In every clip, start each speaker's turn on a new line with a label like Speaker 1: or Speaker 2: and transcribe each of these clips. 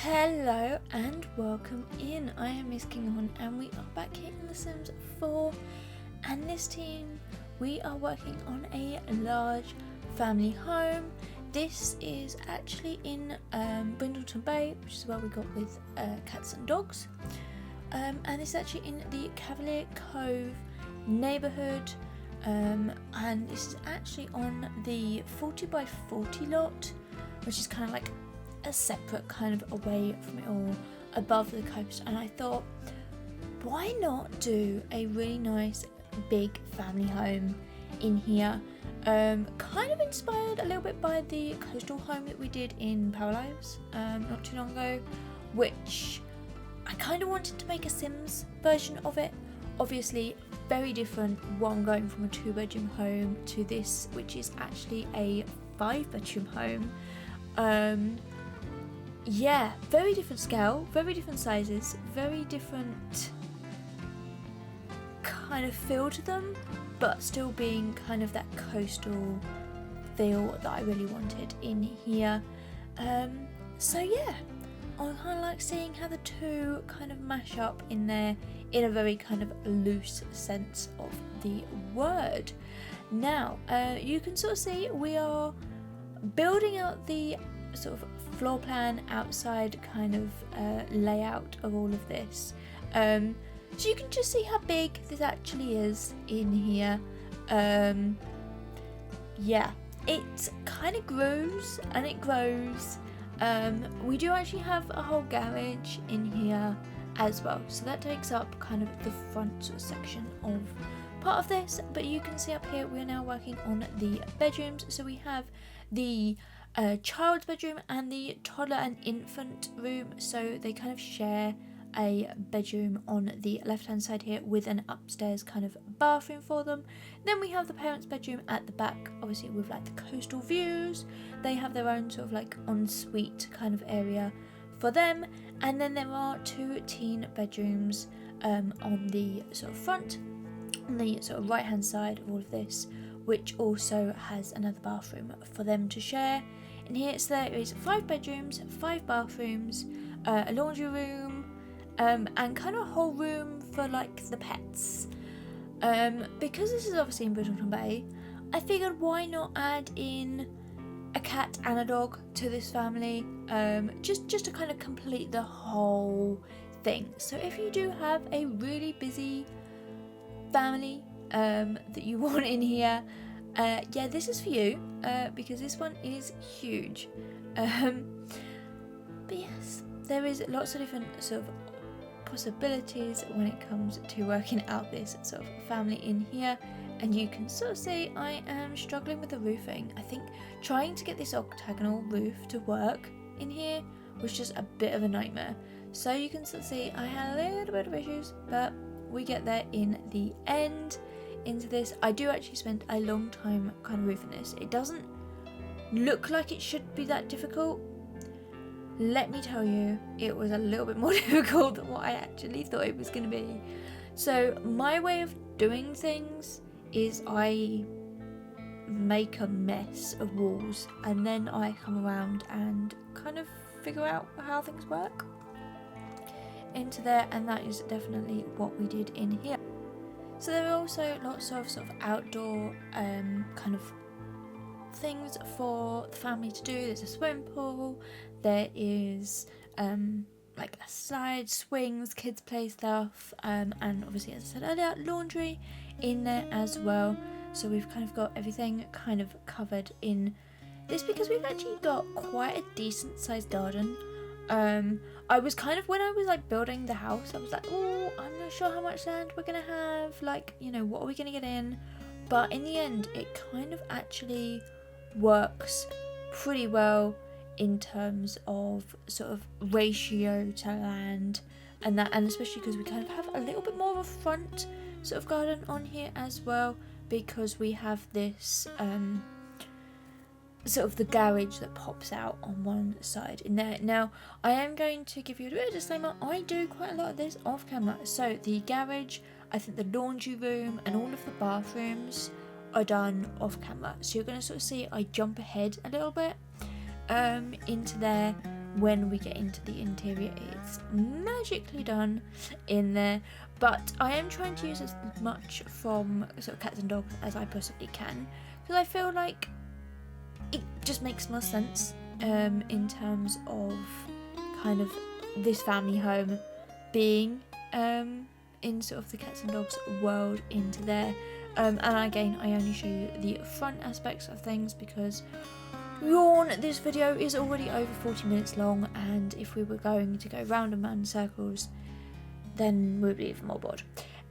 Speaker 1: Hello and welcome in. I am MissKinghorn and we are back here in The Sims 4, and this team we are working on a large family home. This is actually in Brindleton Bay, which is where we got with cats and dogs, and it's actually in the Cavalier Cove neighbourhood, and this is actually on the 40 by 40 lot, which is kind of like a separate kind of away from it all, above the coast. And I thought, why not do a really nice big family home in here, kind of inspired a little bit by the coastal home that we did in Paralyze not too long ago, which I kind of wanted to make a Sims version of it. Obviously very different, one going from a 2-bedroom home to this, which is actually a 5-bedroom home. Yeah, very different scale, very different sizes, very different kind of feel to them, but still being kind of that coastal feel that I really wanted in here. So yeah, I kind of like seeing how the two kind of mash up in there in a very kind of loose sense of the word. Now, you can sort of see we are building out the sort of floor plan outside kind of layout of all of this, so you can just see how big this actually is in here. Yeah, it kind of grows and it grows. We do actually have a whole garage in here as well, so that takes up kind of the front sort of section of part of this. But you can see up here we're now working on the bedrooms, so we have the child's bedroom and the toddler and infant room, so they kind of share a bedroom on the left hand side here with an upstairs kind of bathroom for them. Then we have the parents' bedroom at the back, obviously with like the coastal views. They have their own sort of like ensuite kind of area for them, and then there are 2 teen bedrooms on the sort of front, on the sort of right hand side of all of this, which also has another bathroom for them to share. In here, so there is 5 bedrooms, 5 bathrooms, a laundry room, and kind of a whole room for like the pets. Because this is obviously in Brindleton Bay, I figured why not add in a cat and a dog to this family, just to kind of complete the whole thing. So if you do have a really busy family that you want in here, yeah, this is for you, because this one is huge. But yes, there is lots of different sort of possibilities when it comes to working out this sort of family in here. And you can sort of see I am struggling with the roofing. I think trying to get this octagonal roof to work in here was just a bit of a nightmare. So you can sort of see I had a little bit of issues, but we get there in the end. Into this, I do actually spend a long time kind of roofing this. It doesn't look like it should be that difficult. Let me tell you, it was a little bit more difficult than what I actually thought it was going to be. So my way of doing things is I make a mess of walls, and then I come around and kind of figure out how things work into there, and that is definitely what we did in here. So there are also lots of sort of outdoor kind of things for the family to do. There's a swimming pool, there is like a slide, swings, kids play stuff, and obviously, as I said earlier, laundry in there as well. So we've kind of got everything kind of covered in this, because we've actually got quite a decent sized garden. I was kind of, when I was like building the house, I was like, oh, I'm not sure how much land we're gonna have, like, you know, what are we gonna get in? But in the end, it kind of actually works pretty well in terms of sort of ratio to land and that, and especially because we kind of have a little bit more of a front sort of garden on here as well, because we have this sort of the garage that pops out on one side in there. Now, I am going to give you a bit of a disclaimer, I do quite a lot of this off camera. So the garage, I think the laundry room and all of the bathrooms are done off camera. So you're going to sort of see I jump ahead a little bit into there when we get into the interior, it's magically done in there. But I am trying to use as much from sort of cats and dogs as I possibly can, because I feel like it just makes more sense in terms of kind of this family home being in sort of the cats and dogs world into there. And again, I only show you the front aspects of things because yawn, this video is already over 40 minutes long, and if we were going to go round and round in circles, then we'd be even more bored.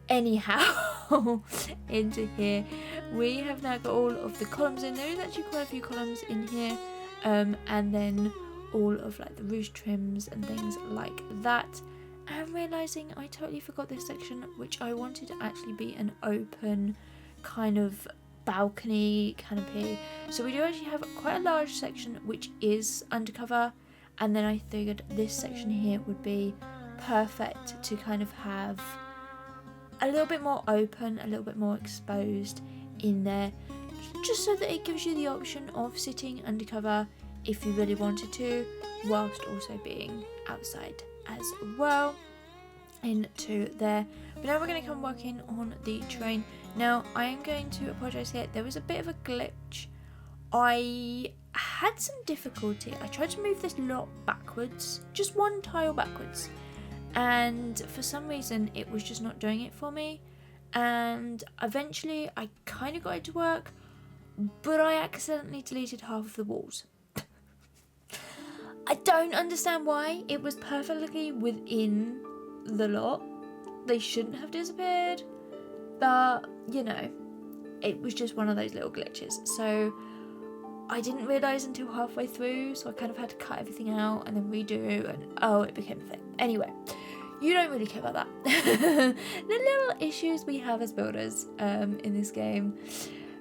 Speaker 1: Anyhow, into here, we have now got all of the columns in. There is actually quite a few columns in here, and then all of like the roof trims and things like that. I'm realising I totally forgot this section, which I wanted to actually be an open kind of balcony canopy. So we do actually have quite a large section which is undercover, and then I figured this section here would be perfect to kind of have a little bit more open, a little bit more exposed in there, just so that it gives you the option of sitting undercover if you really wanted to, whilst also being outside as well into there. But now we're going to come working on the terrain. Now I am going to apologise here, there was a bit of a glitch. I had some difficulty. I tried to move this lot backwards, just one tile backwards, and for some reason it was just not doing it for me, and eventually I kind of got it to work, but I accidentally deleted half of the walls. I don't understand why. It was perfectly within the lot. They shouldn't have disappeared, but you know, it was just one of those little glitches. So I didn't realise until halfway through, so I kind of had to cut everything out and then redo, and oh, it became a thing. Anyway, you don't really care about that. The little issues we have as builders in this game.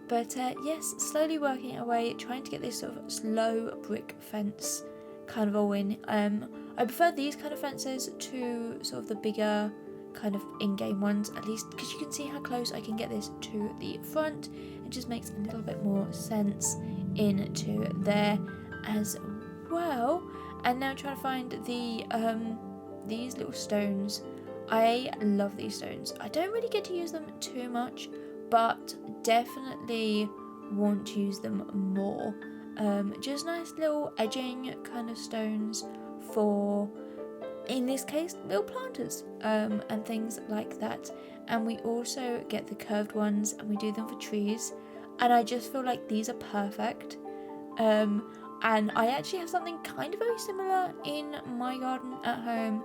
Speaker 1: But yes, slowly working our way, trying to get this sort of slow brick fence kind of all in. I prefer these kind of fences to sort of the bigger kind of in-game ones, at least because you can see how close I can get this to the front. It just makes a little bit more sense into there as well. And now trying to find the these little stones. I love these stones. I don't really get to use them too much, but definitely want to use them more. Just nice little edging kind of stones for, in this case, little planters and things like that. And we also get the curved ones and we do them for trees, and I just feel like these are perfect. And I actually have something kind of very similar in my garden at home.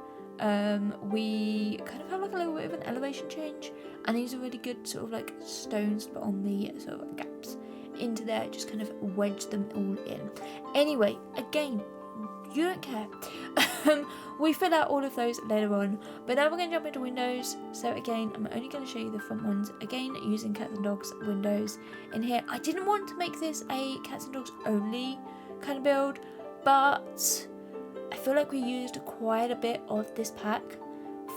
Speaker 1: We kind of have like a little bit of an elevation change, and these are really good sort of like stones to put on the sort of gaps into there, just kind of wedge them all in. Anyway, again, you don't care. We fill out all of those later on, but now we're going to jump into windows. So again, I'm only going to show you the front ones, again using cats and dogs windows in here. I didn't want to make this a cats and dogs only kind of build, but I feel like we used quite a bit of this pack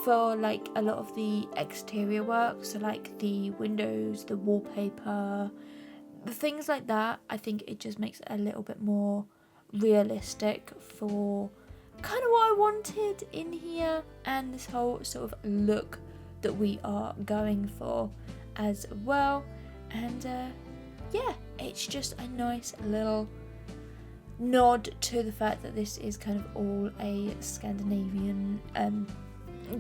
Speaker 1: for like a lot of the exterior work, so like the windows, the wallpaper, the things like that. I think it just makes it a little bit more realistic for kind of what I wanted in here, and this whole sort of look that we are going for as well. And yeah, it's just a nice little nod to the fact that this is kind of all a Scandinavian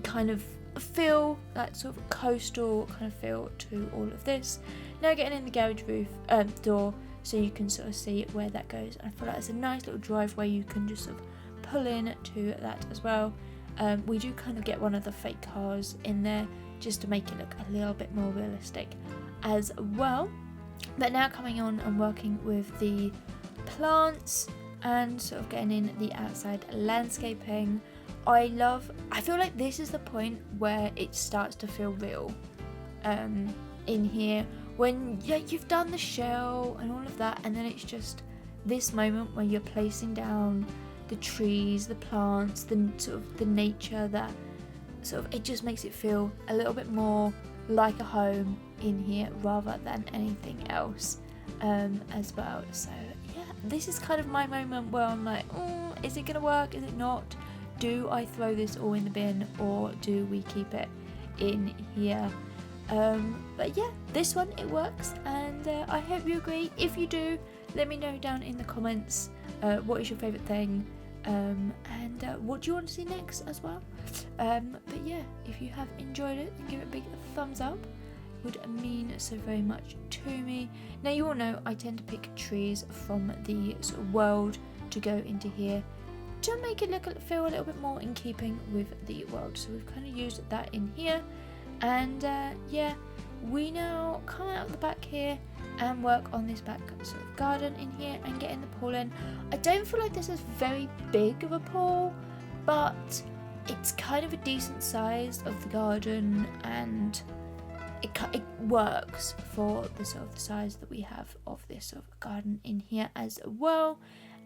Speaker 1: kind of feel, that sort of coastal kind of feel to all of this. Now getting in the garage roof door, so you can sort of see where that goes. I feel like it's a nice little driveway you can just sort of pull in to that as well. We do kind of get one of the fake cars in there just to make it look a little bit more realistic as well. But now coming on and working with the plants and sort of getting in the outside landscaping. I feel like this is the point where it starts to feel real in here, when you've done the shell and all of that, and then it's just this moment where you're placing down the trees, the plants, the sort of the nature, that sort of, it just makes it feel a little bit more like a home in here rather than anything else as well. So yeah, this is kind of my moment where I'm like, oh, Is it going to work? Is it not? Do I throw this all in the bin, or do we keep it in here? But yeah, this one, it works, and I hope you agree. If you do, let me know down in the comments what is your favourite thing, and what do you want to see next as well. But yeah, if you have enjoyed it, give it a big thumbs up. Would mean so very much to me. Now, you all know I tend to pick trees from the sort of world to go into here to make it feel a little bit more in keeping with the world. So we've kind of used that in here, and yeah, we now come out the back here and work on this back sort of garden in here and getting the pool in. I don't feel like this is very big of a pool, but it's kind of a decent size of the garden, and it works for the sort of the size that we have of this sort of garden in here as well.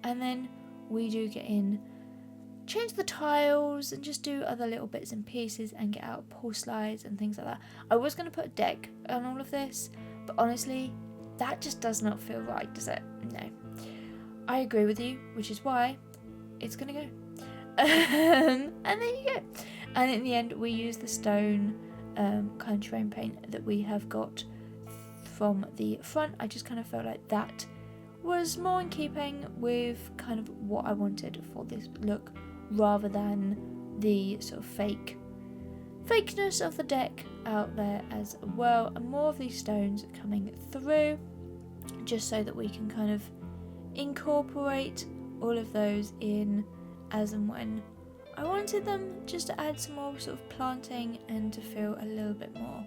Speaker 1: And then we do get in, change the tiles, and just do other little bits and pieces and get out pool slides and things like that. I was going to put a deck on all of this, but honestly, that just does not feel right, does it? No. I agree with you, which is why it's going to go. And there you go. And in the end, we use the stone kind of terrain paint that we have got from the front. I just kind of felt like that was more in keeping with kind of what I wanted for this look, rather than the sort of fakeness of the deck out there as well, and more of these stones coming through, just so that we can kind of incorporate all of those in as and when I wanted them, just to add some more sort of planting and to feel a little bit more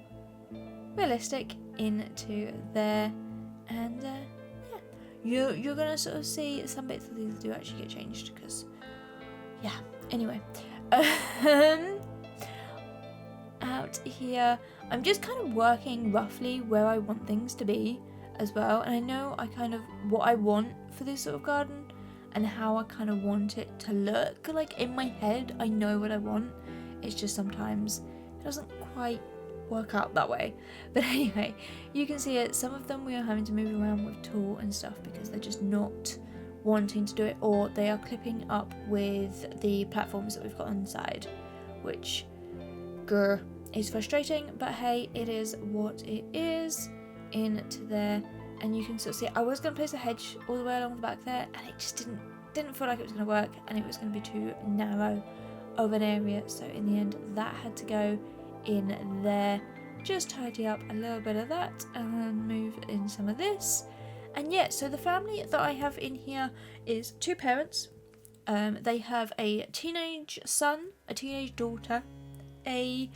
Speaker 1: realistic into there. And yeah, you're gonna sort of see some bits of these do actually get changed, because yeah, anyway. Out here, I'm just kind of working roughly where I want things to be as well, and I know what I want for this sort of garden and how I kind of want it to look. Like, in my head, I know what I want. It's just sometimes it doesn't quite work out that way. But anyway, you can see it. Some of them we are having to move around with tool and stuff because they're just not wanting to do it, or they are clipping up with the platforms that we've got on the side, which is frustrating, but hey, it is what it is. Into there, and you can sort of see I was going to place a hedge all the way along the back there, and it just didn't feel like it was going to work, and it was going to be too narrow of an area, so in the end that had to go in there. Just tidy up a little bit of that and then move in some of this. And yeah, so the family that I have in here is two parents. They have a teenage son, a teenage daughter, a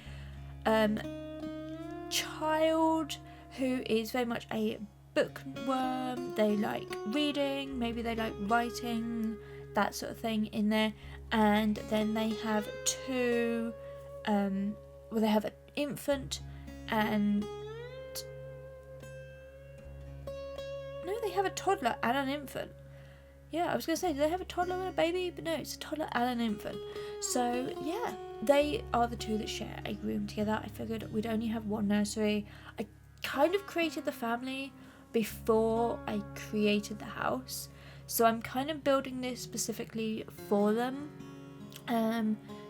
Speaker 1: child who is very much a bookworm. They like reading, maybe they like writing, that sort of thing in there. And then they have two, they have an infant and... No, they have a toddler and an infant. Yeah, I was going to say, do they have a toddler and a baby? But no, it's a toddler and an infant. So, yeah, they are the two that share a room together. I figured we'd only have one nursery. I kind of created the family before I created the house, so I'm kind of building this specifically for them.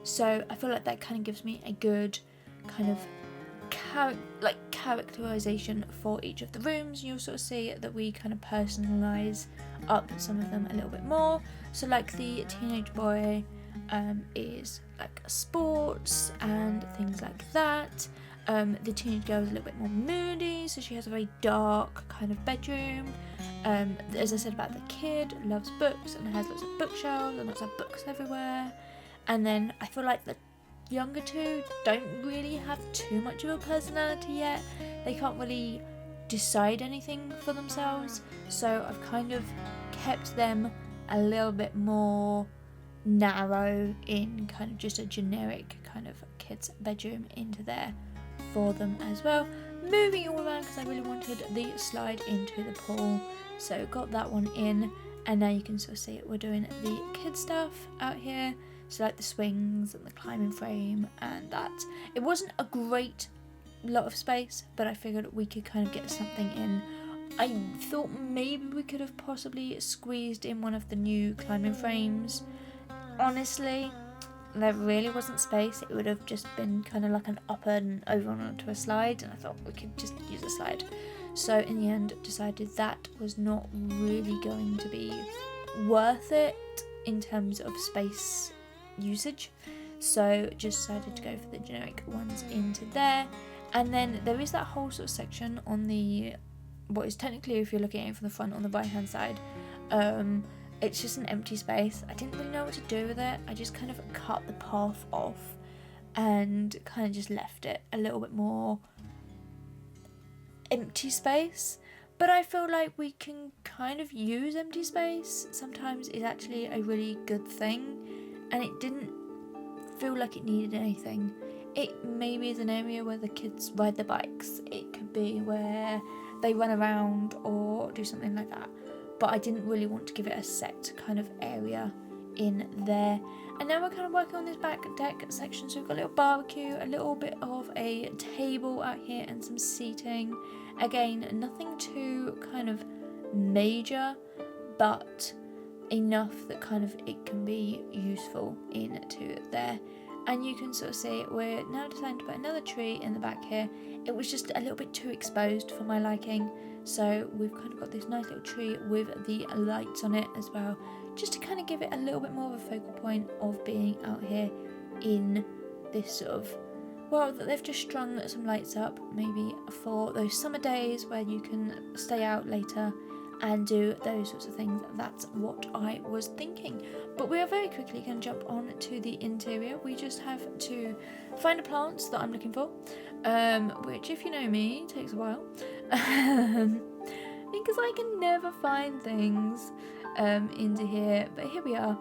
Speaker 1: So I feel like that kind of gives me a good kind of characterization for each of the rooms. You'll sort of see that we kind of personalize up some of them a little bit more. So like the teenage boy is like sports and things like that. The teenage girl is a little bit more moody, so she has a very dark kind of bedroom. As I said about the kid, loves books and has lots of bookshelves and lots of books everywhere. And then I feel like the younger two don't really have too much of a personality yet. They can't really decide anything for themselves, so I've kind of kept them a little bit more narrow in kind of just a generic kind of kid's bedroom into there for them as well. Moving it all around because I really wanted the slide into the pool, so got that one in. And now you can sort of see it, we're doing the kid stuff out here, so like the swings and the climbing frame and that. It wasn't a great lot of space, but I figured we could kind of get something in. I thought maybe we could have possibly squeezed in one of the new climbing frames, honestly, there really wasn't space. It would have just been kind of like an up and over onto a slide, and I thought we could just use a slide. So in the end, decided that was not really going to be worth it in terms of space usage. So just decided to go for the generic ones into there. And then there is that whole sort of section on the, what is technically, if you're looking at it from the front, on the right hand side, it's just an empty space. I didn't really know what to do with it. I just kind of cut the path off and kind of just left it a little bit more empty space. But I feel like we can kind of use empty space sometimes is actually a really good thing, and it didn't feel like it needed anything. It maybe is an area where the kids ride their bikes. It could be where they run around or do something like that. But I didn't really want to give it a set kind of area in there. And now we're kind of working on this back deck section. So we've got a little barbecue, a little bit of a table out here, and some seating. Again, nothing too kind of major, but enough that kind of it can be useful into there. And you can sort of see we're now deciding to put another tree in the back here. It was just a little bit too exposed for my liking, so we've kind of got this nice little tree with the lights on it as well, just to kind of give it a little bit more of a focal point of being out here in this sort of, well, they've just strung some lights up maybe for those summer days where you can stay out later and do those sorts of things. That's what I was thinking. But we are very quickly going to jump on to the interior. We just have to find the plants that I'm looking for, which, if you know me, takes a while, because I can never find things into here. But here we are,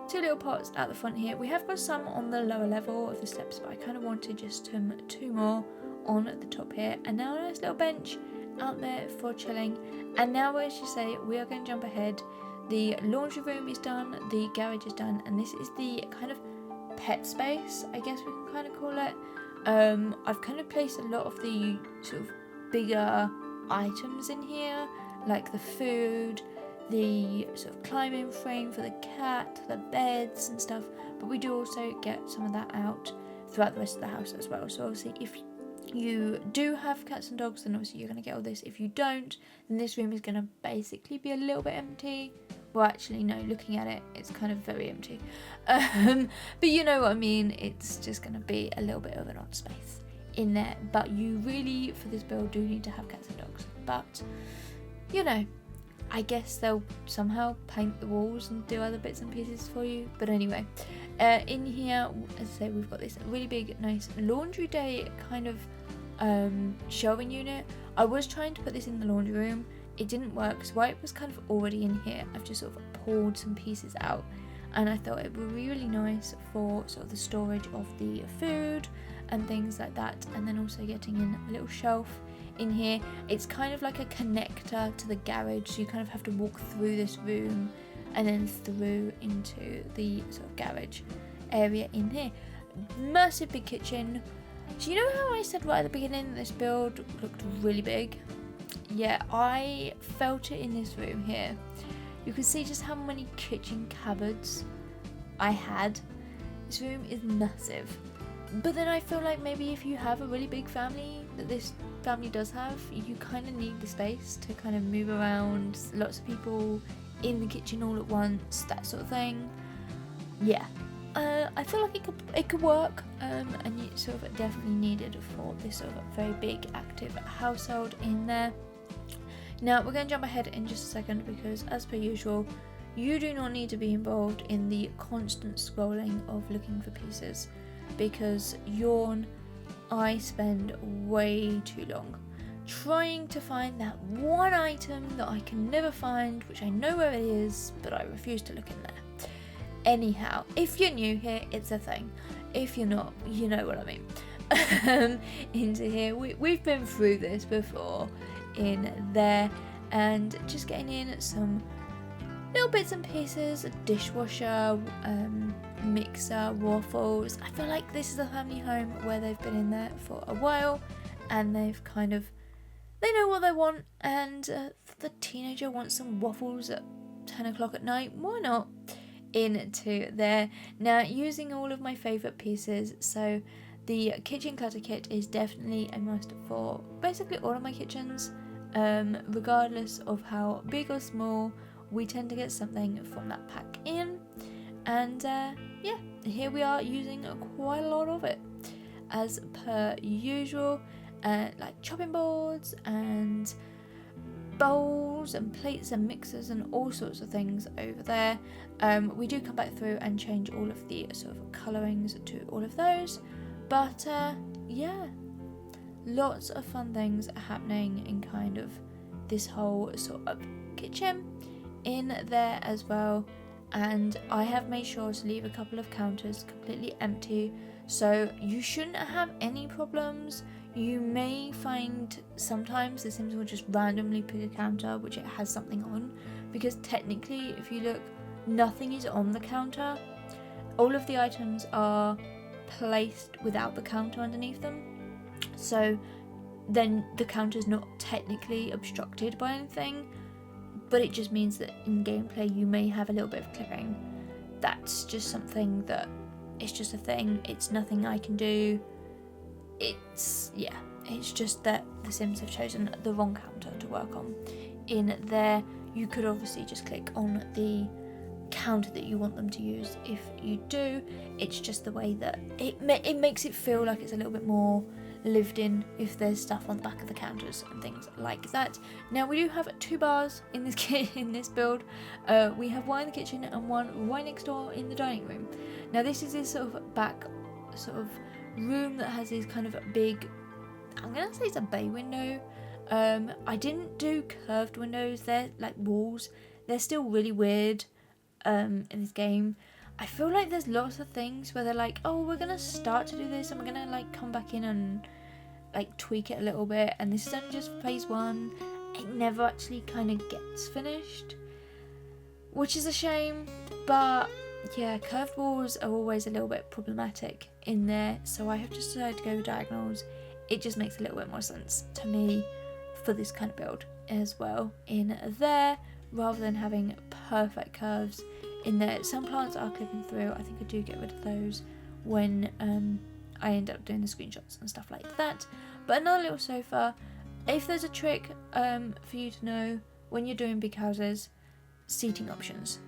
Speaker 1: two little pots at the front here. We have got some on the lower level of the steps, but I kind of wanted just two more on at the top here, and now a nice little bench out there for chilling. And now, as you say, we are going to jump ahead. The laundry room is done, the garage is done, and this is the kind of pet space, I guess we can kind of call it. I've kind of placed a lot of the sort of bigger items in here, like the food, the sort of climbing frame for the cat, the beds and stuff, but we do also get some of that out throughout the rest of the house as well. So obviously, if you do have cats and dogs, then obviously you're going to get all this. If you don't, then this room is going to basically be a little bit empty. Well, actually, no, looking at it, it's kind of very empty. But you know what I mean, it's just going to be a little bit of an odd space in there. But you really, for this build, do need to have cats and dogs. But, you know, I guess they'll somehow paint the walls and do other bits and pieces for you. But anyway, in here, as I say, we've got this really big, nice laundry day kind of shelving unit. I was trying to put this in the laundry room. It didn't work, so while it was kind of already in here, I've just sort of pulled some pieces out, and I thought it would be really nice for sort of the storage of the food and things like that, and then also getting in a little shelf in here. It's kind of like a connector to the garage, so you kind of have to walk through this room and then through into the sort of garage area in here. Massive big kitchen. Do you know how I said right at the beginning that this build looked really big? Yeah, I felt it in this room here. You can see just how many kitchen cupboards I had. This room is massive. But then I feel like maybe if you have a really big family, that this family does have, you kind of need the space to kind of move around, lots of people in the kitchen all at once, that sort of thing. Yeah, I feel like it could work, and it sort of definitely needed for this sort of very big active household in there. Now we're going to jump ahead in just a second, because as per usual, you do not need to be involved in the constant scrolling of looking for pieces, because yawn, I spend way too long trying to find that one item that I can never find, which I know where it is, but I refuse to look in there. Anyhow, if you're new here, it's a thing. If you're not, you know what I mean. Into here, we've been through this before in there, and just getting in some little bits and pieces, a dishwasher, mixer, waffles. I feel like this is a family home where they've been in there for a while, and they've kind of, they know what they want, and the teenager wants some waffles at 10 o'clock at night. Why not? into there. Now, using all of my favourite pieces, so the kitchen clutter kit is definitely a must for basically all of my kitchens, regardless of how big or small. We tend to get something from that pack in, and yeah, here we are using quite a lot of it as per usual, like chopping boards and bowls and plates and mixers and all sorts of things over there. We do come back through and change all of the sort of colourings to all of those, but yeah, lots of fun things are happening in kind of this whole sort of kitchen in there as well. And I have made sure to leave a couple of counters completely empty, so you shouldn't have any problems. You may find sometimes The Sims will just randomly pick a counter which it has something on, because technically if you look, nothing is on the counter. All of the items are placed without the counter underneath them, so then the counter is not technically obstructed by anything, but it just means that in gameplay you may have a little bit of clipping. That's just something that, it's just a thing, it's nothing I can do. It's just that The Sims have chosen the wrong counter to work on in there. You could obviously just click on the counter that you want them to use if you do. It's just the way that it makes it feel like it's a little bit more lived in if there's stuff on the back of the counters and things like that. Now, we do have 2 bars in this in this build. We have one in the kitchen and one right next door in the dining room. Now, this is this sort of back sort of room that has these kind of big, I'm gonna say it's a bay window. I didn't do curved windows, they're like walls. They're still really weird in this game. I feel like there's lots of things where they're like, oh, we're gonna start to do this and we're gonna like come back in and like tweak it a little bit, and this is only just for phase 1. It never actually kind of gets finished, which is a shame. But yeah, curved walls are always a little bit problematic in there, so I have just decided to go diagonals. It just makes a little bit more sense to me for this kind of build as well in there, rather than having perfect curves in there. Some plants are clipping through. I think I do get rid of those when I end up doing the screenshots and stuff like that. But another little sofa, if there's a trick for you to know when you're doing big houses, seating options.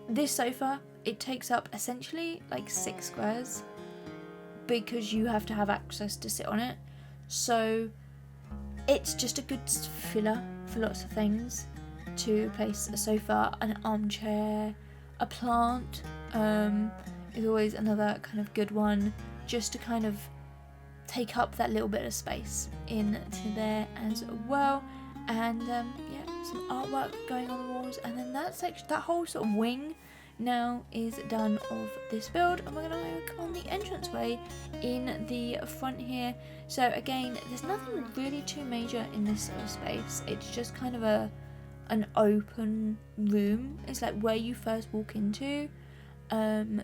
Speaker 1: This sofa, it takes up essentially like 6 squares because you have to have access to sit on it, so it's just a good filler for lots of things, to place a sofa, an armchair, a plant is always another kind of good one, just to kind of take up that little bit of space into there as well. And yeah, some artwork going on the walls, and then that section, that whole sort of wing now is done of this build, and we're going to work on the entranceway in the front here. So again, there's nothing really too major in this sort of space. It's just kind of an open room. It's like where you first walk into.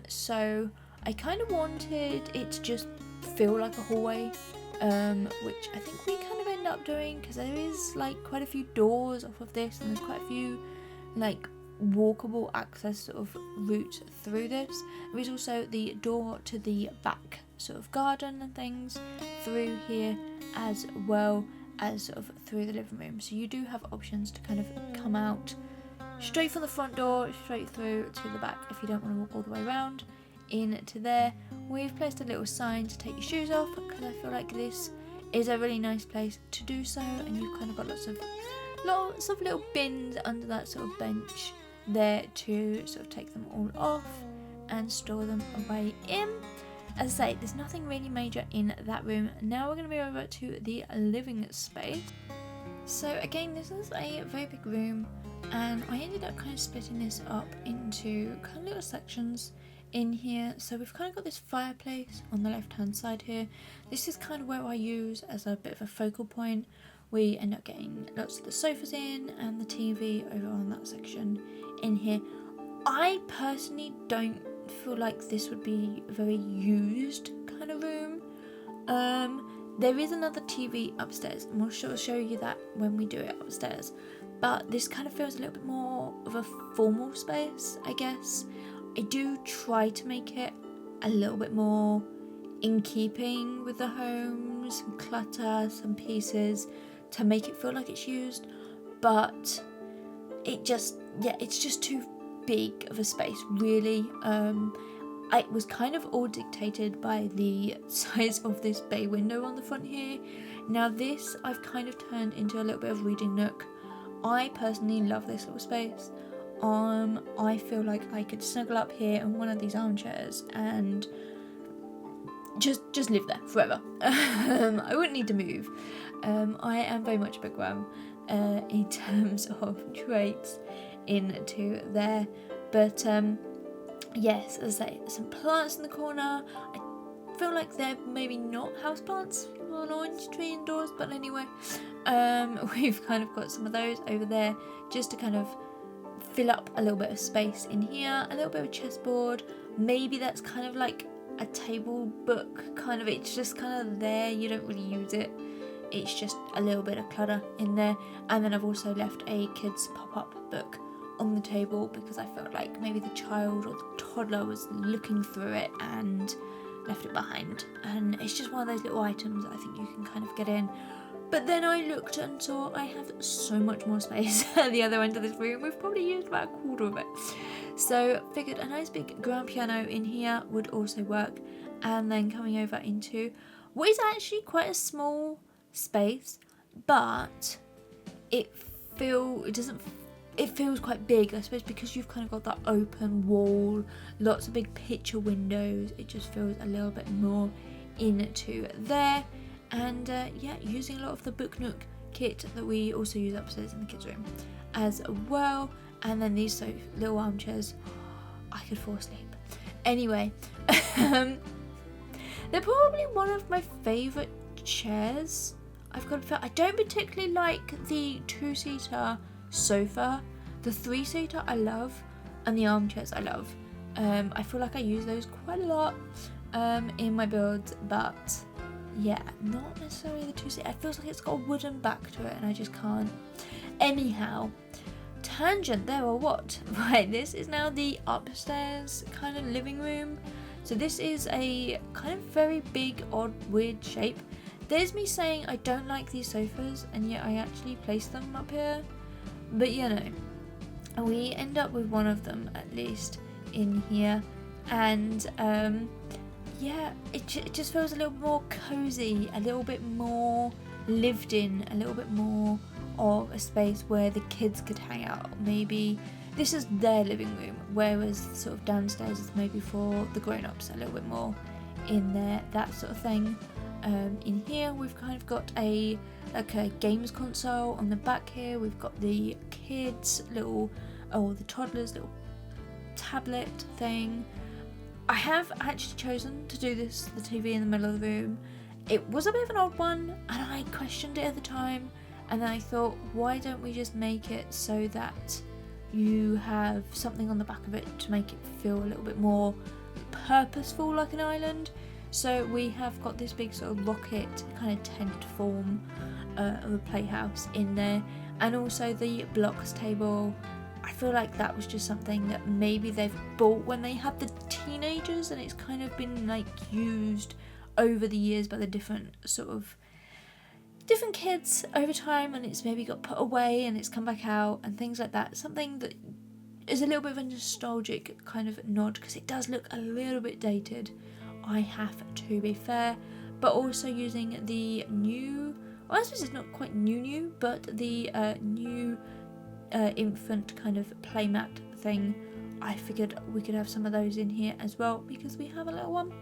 Speaker 1: So I kind of wanted it to just feel like a hallway, which I think we kind of end up doing, because there is like quite a few doors off of this, and there's quite a few like walkable access sort of route through this. There is also the door to the back sort of garden and things through here, as well as sort of through the living room. So you do have options to kind of come out straight from the front door, straight through to the back if you don't want to walk all the way around into there. We've placed a little sign to take your shoes off, because I feel like this is a really nice place to do so, and you've kind of got lots of little bins under that sort of bench there to sort of take them all off and store them away in. As I say, there's nothing really major in that room. Now we're going to move over to the living space. So again, this is a very big room, and I ended up kind of splitting this up into kind of little sections in here. So we've kind of got this fireplace on the left hand side here. This is kind of where I use as a bit of a focal point. We end up getting lots of the sofas in and the TV over on that section in here. I personally don't feel like this would be a very used kind of room. There is another TV upstairs, and we'll show you that when we do it upstairs, but this kind of feels a little bit more of a formal space, I guess. I do try to make it a little bit more in keeping with the home, some clutter, some pieces to make it feel like it's used, but it's just too big of a space, really. It was kind of all dictated by the size of this bay window on the front here. Now this I've kind of turned into a little bit of reading nook. I personally love this little space. I feel like I could snuggle up here in one of these armchairs and just live there forever. I wouldn't need to move. I am very much a bookworm in terms of traits into there, but yes, as I say, some plants in the corner. I feel like they're maybe not houseplants, an orange tree indoors, but anyway, we've kind of got some of those over there just to kind of fill up a little bit of space in here, a little bit of a chessboard. Maybe that's kind of like a table book, kind of, it's just kind of there, you don't really use it, it's just a little bit of clutter in there. And then I've also left a kids pop-up book on the table because I felt like maybe the child or the toddler was looking through it and left it behind, and it's just one of those little items that I think you can kind of get in. But then I looked and saw I have so much more space at the other end of this room. We've probably used about a quarter of it, so figured a nice big grand piano in here would also work. And then coming over into what is actually quite a small space, but it feels quite big, I suppose, because you've kind of got that open wall, lots of big picture windows. It just feels a little bit more into there. And yeah, using a lot of the Book Nook kit that we also use upstairs in the kids' room as well. And then these little armchairs, I could fall asleep. Anyway, they're probably one of my favourite chairs. I don't particularly like the 2-seater sofa. The 3-seater I love, and the armchairs I love. I feel like I use those quite a lot in my builds, but yeah, not necessarily the 2-seater. It feels like it's got a wooden back to it and I just can't. Anyhow, tangent there or what? Right, this is now the upstairs kind of living room. So this is a kind of very big, odd, weird shape. There's me saying I don't like these sofas, and yet I actually placed them up here. But you know, we end up with one of them at least in here, and yeah, it just feels a little more cozy, a little bit more lived in, a little bit more of a space where the kids could hang out. Maybe this is their living room, whereas sort of downstairs is maybe for the grown-ups, a little bit more in there, that sort of thing. In here we've kind of got a games console on the back here. We've got the kids the toddlers little tablet thing. I have actually chosen to do the TV in the middle of the room. It was a bit of an odd one and I questioned it at the time, and then I thought, why don't we just make it so that you have something on the back of it to make it feel a little bit more purposeful, like an island. So we have got this big sort of rocket kind of tent form of a playhouse in there, and also the blocks table. I feel like that was just something that maybe they've bought when they had the teenagers, and it's kind of been like used over the years by the different kids over time, and it's maybe got put away and it's come back out and things like that. Something that is a little bit of a nostalgic kind of nod, because it does look a little bit dated, I have to be fair. But also using the new, well, I suppose it's not quite new, but the new infant kind of playmat thing. I figured we could have some of those in here as well, because we have a little one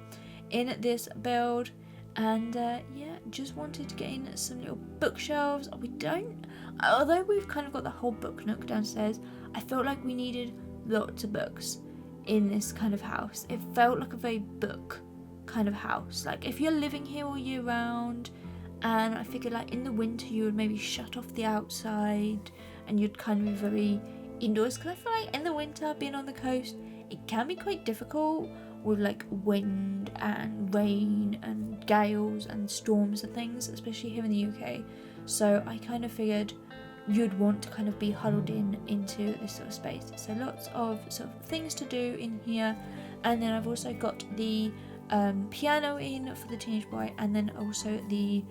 Speaker 1: in this build. And yeah, just wanted to get in some little bookshelves. Although we've kind of got the whole book nook downstairs, I felt like we needed lots of books in this kind of house. It felt like a very book kind of house. Like if you're living here all year round, and I figured like in the winter you would maybe shut off the outside and you'd kind of be very indoors, because I feel like in the winter, being on the coast, it can be quite difficult with like wind and rain and gales and storms and things, especially here in the UK. So I kind of figured you'd want to kind of be huddled into this sort of space. So lots of sort of things to do in here. And then I've also got the piano in for the teenage boy, and then also the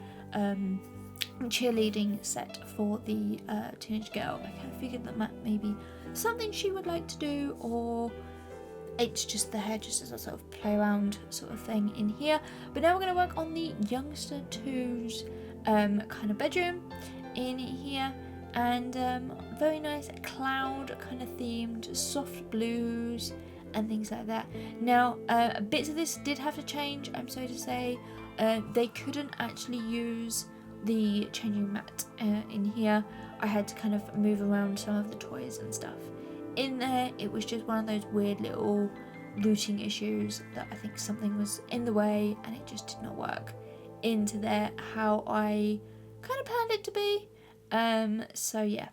Speaker 1: cheerleading set for the teenage girl. I kind of figured that maybe something she would like to do, or it's just there just as a sort of play around sort of thing in here. But now we're going to work on the youngster 2's kind of bedroom in here, and very nice cloud kind of themed soft blues and things like that. Now bits of this did have to change, I'm sorry to say. They couldn't actually use the changing mat in here. I had to kind of move around some of the toys and stuff in there. It was just one of those weird little routing issues that I think something was in the way, and it just did not work into there how I kind of planned it to be. So yeah,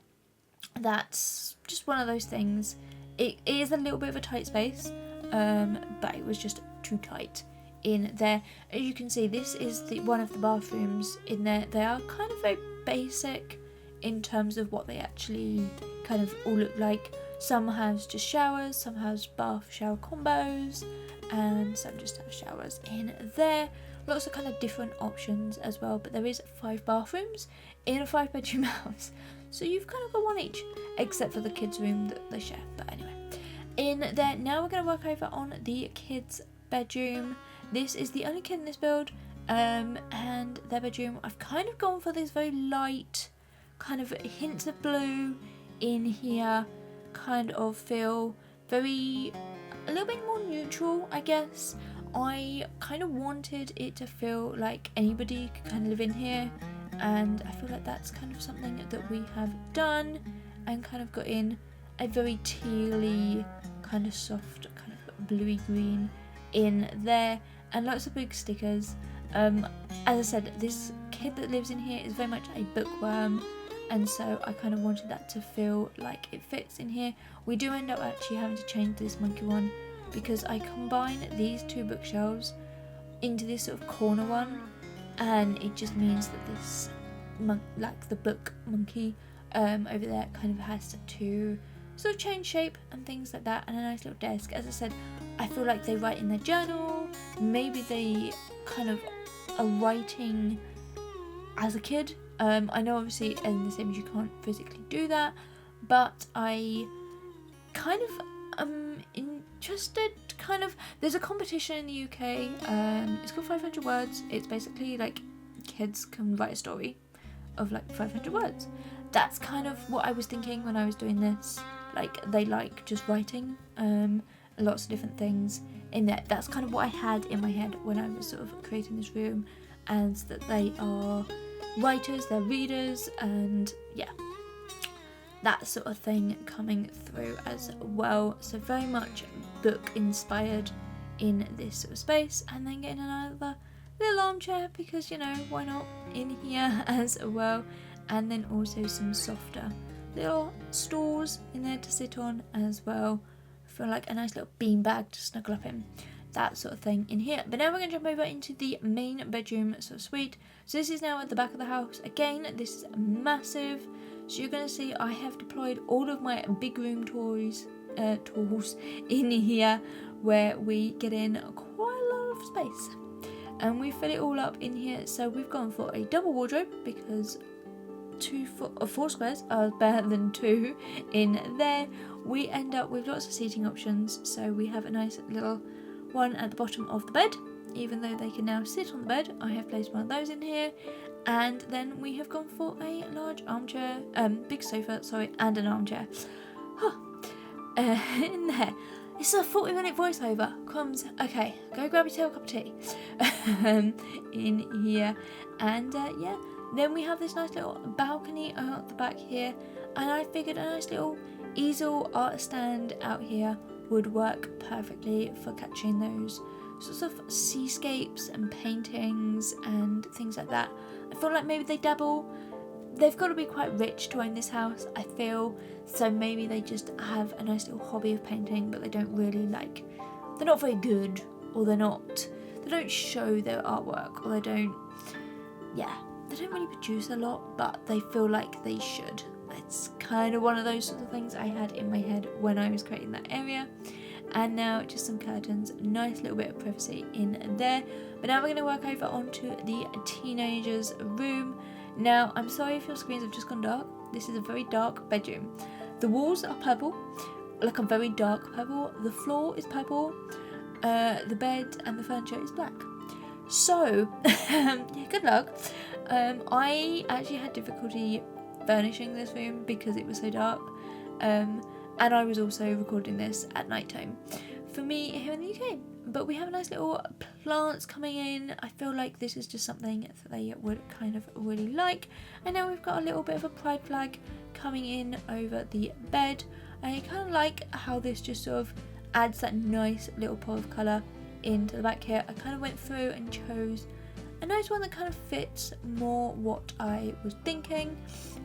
Speaker 1: that's just one of those things. It is a little bit of a tight space, but it was just too tight in there. As you can see, this is one of the bathrooms in there. They are kind of very basic in terms of what they actually kind of all look like. Some has just showers, some has bath shower combos, and some just have showers in there. Lots of kind of different options as well, but there is 5 bathrooms in a 5-bedroom house, so you've kind of got one each, except for the kids' room that they share. But anyway, in there, now we're going to work over on the kids' bedroom. This is the only kid in this build, and their bedroom, I've kind of gone for this very light, kind of hints of blue in here, kind of feel a little bit more neutral, I guess. I kind of wanted it to feel like anybody could kind of live in here, and I feel like that's kind of something that we have done, and kind of got in a very tealy, kind of soft, kind of bluey green in there, and lots of big stickers. As I said, this kid that lives in here is very much a bookworm, and so I kind of wanted that to feel like it fits in here. We do end up actually having to change this monkey one, because I combine these 2 bookshelves into this sort of corner one, and it just means that this like the book monkey over there kind of has to sort of change shape and things like that. And a nice little desk. As I said, I feel like they write in their journal, maybe they kind of are writing as a kid. I know obviously in this image you can't physically do that, but I kind of interested, kind of. There's a competition in the UK, it's called 500 words. It's basically like kids can write a story of like 500 words. That's kind of what I was thinking when I was doing this. Like, they like just writing lots of different things in there. That's kind of what I had in my head when I was sort of creating this room, and that they are writers, they're readers, and yeah, that sort of thing coming through as well. So very much book inspired in this sort of space. And then getting another little armchair, because, you know, why not, in here as well. And then also some softer little stools in there to sit on as well. I feel like a nice little bean bag to snuggle up in, that sort of thing in here. But now we're going to jump over into the main bedroom sort of suite. So this is now at the back of the house. Again, this is massive. So you're going to see I have deployed all of my big room tools in here, where we get in quite a lot of space. And we fill it all up in here. So we've gone for a double wardrobe, because 4 squares are better than 2 in there. We end up with lots of seating options. So we have a nice little one at the bottom of the bed, even though they can now sit on the bed. I have placed one of those in here. And then we have gone for a large armchair, big sofa, sorry, and an armchair. In there. It's a 40-minute voiceover. Crumbs. Okay, go grab yourself a cup of tea. In here. And yeah, then we have this nice little balcony out the back here. And I figured a nice little easel art stand out here would work perfectly for catching those sorts of seascapes and paintings and things like that. I feel like maybe they dabble. They've got to be quite rich to own this house, I feel. So maybe they just have a nice little hobby of painting, but they don't really like, they're not very good, or they don't show their artwork, or they don't really produce a lot, but they feel like they should, I it's kind of one of those sorts of things I had in my head when I was creating that area. And now just some curtains, nice little bit of privacy in there. But now we're going to work over onto the teenager's room. Now, I'm sorry if your screens have just gone dark. This is a very dark bedroom. The walls are purple, like a very dark purple. The floor is purple. The bed and the furniture is black. So, yeah, good luck. I actually had difficulty furnishing this room because it was so dark. And I was also recording this at night time for me here in the UK. But we have nice little plants coming in. I feel like this is just something that they would kind of really like. And now we've got a little bit of a pride flag coming in over the bed. I kind of like how this just sort of adds that nice little pop of colour into the back here. I kind of went through and chose a nice one that kind of fits more what I was thinking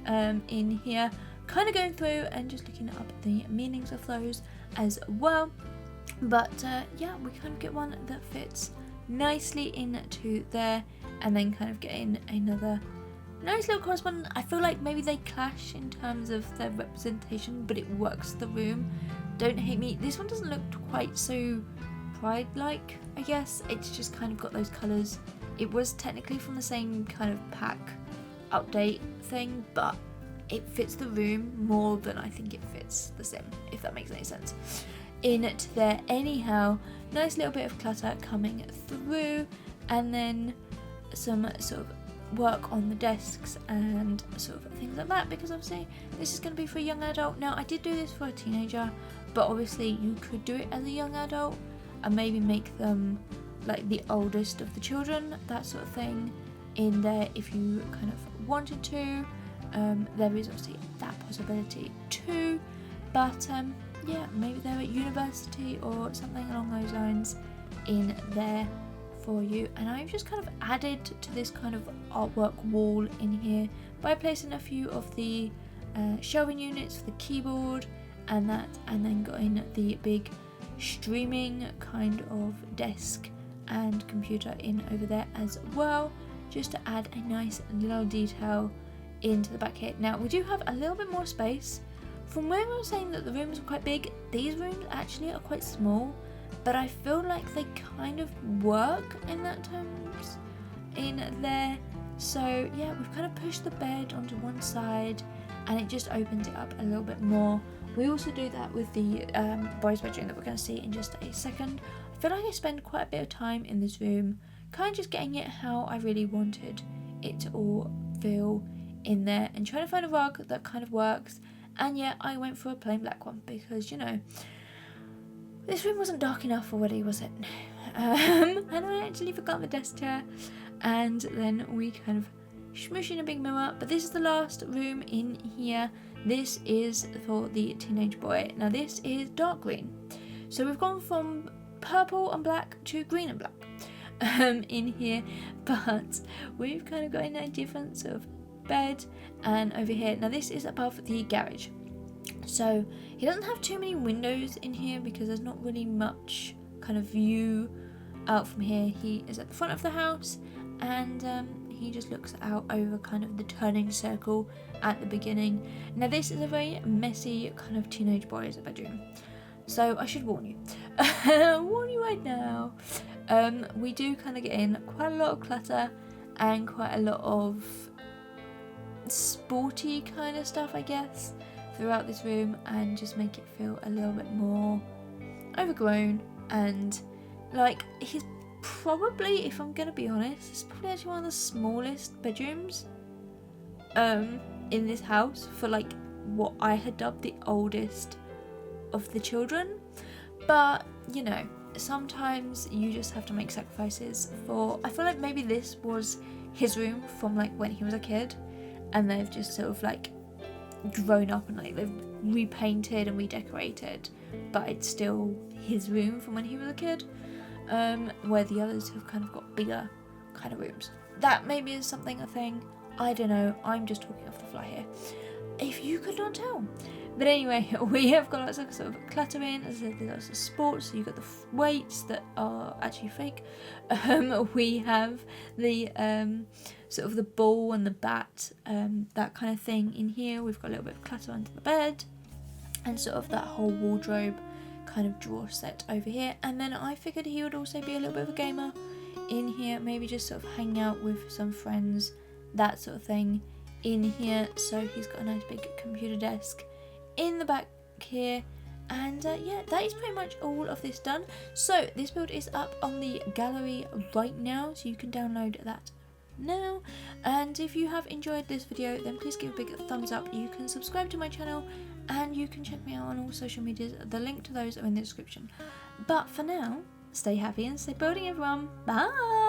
Speaker 1: in here. Kind of going through and just looking up the meanings of those as well. But yeah, we kind of get one that fits nicely into there, and then kind of getting another nice little correspondent. I feel like maybe they clash in terms of their representation, but it works the room. Don't hate me. This one doesn't look quite so pride-like, I guess. It's just kind of got those colours. It was technically from the same kind of pack update thing, but it fits the room more than I think it fits the sim, if that makes any sense. Into there anyhow. Nice little bit of clutter coming through, and then some sort of work on the desks and sort of things like that, because obviously this is going to be for a young adult. Now, I did do this for a teenager, but obviously you could do it as a young adult and maybe make them like the oldest of the children, that sort of thing in there if you kind of wanted to. There is obviously that possibility too, but yeah, maybe they're at university or something along those lines in there for you. And I've just kind of added to this kind of artwork wall in here by placing a few of the shelving units for the keyboard and that, and then got in the big streaming kind of desk and computer in over there as well, just to add a nice little detail into the back here. Now, we do have a little bit more space. From where I was saying that the rooms are quite big, these rooms actually are quite small, but I feel like they kind of work in that terms in there. So yeah, we've kind of pushed the bed onto one side and it just opens it up a little bit more. We also do that with the boys' bedroom that we're going to see in just a second. I feel like I spend quite a bit of time in this room kind of just getting it how I really wanted it to all feel in there and trying to find a rug that kind of works. And yeah, I went for a plain black one because, you know, this room wasn't dark enough already, was it? And I actually forgot the desk chair, and then we kind of smoosh in a big mirror. But this is the last room in here. This is for the teenage boy. Now this is dark green, so we've gone from purple and black to green and black in here, but we've kind of got in a different sort of bed and over here. Now this is above the garage, so he doesn't have too many windows in here because there's not really much kind of view out from here. He is at the front of the house, and he just looks out over kind of the turning circle at the beginning. Now this is a very messy kind of teenage boy's bedroom, so I should warn you. Warn you right now. We do kind of get in quite a lot of clutter and quite a lot of sporty kind of stuff, I guess, throughout this room, and just make it feel a little bit more overgrown. And like, he's probably, if I'm gonna be honest, it's probably actually one of the smallest bedrooms in this house for like what I had dubbed the oldest of the children. But you know, sometimes you just have to make sacrifices for, I feel like maybe this was his room from like when he was a kid, and they've just sort of like grown up and like they've repainted and redecorated, but it's still his room from when he was a kid, where the others have kind of got bigger kind of rooms. That maybe is something, a thing, I don't know, I'm just talking off the fly here. if you could not tell. But anyway, we have got lots of sort of clutter in. As I said, there's lots of sports. So you've got the weights that are actually fake. We have the sort of the ball and the bat, that kind of thing in here. We've got a little bit of clutter under the bed, and sort of that whole wardrobe kind of drawer set over here. And then I figured he would also be a little bit of a gamer in here, maybe just sort of hang out with some friends, that sort of thing in here. So he's got a nice big computer desk in the back here, and yeah, that is pretty much all of this done. So this build is up on the gallery right now, so you can download that now. And if you have enjoyed this video, then please give a big thumbs up. You can subscribe to my channel, and you can check me out on all social medias. The link to those are in the description. But for now, stay happy and stay building, everyone. Bye.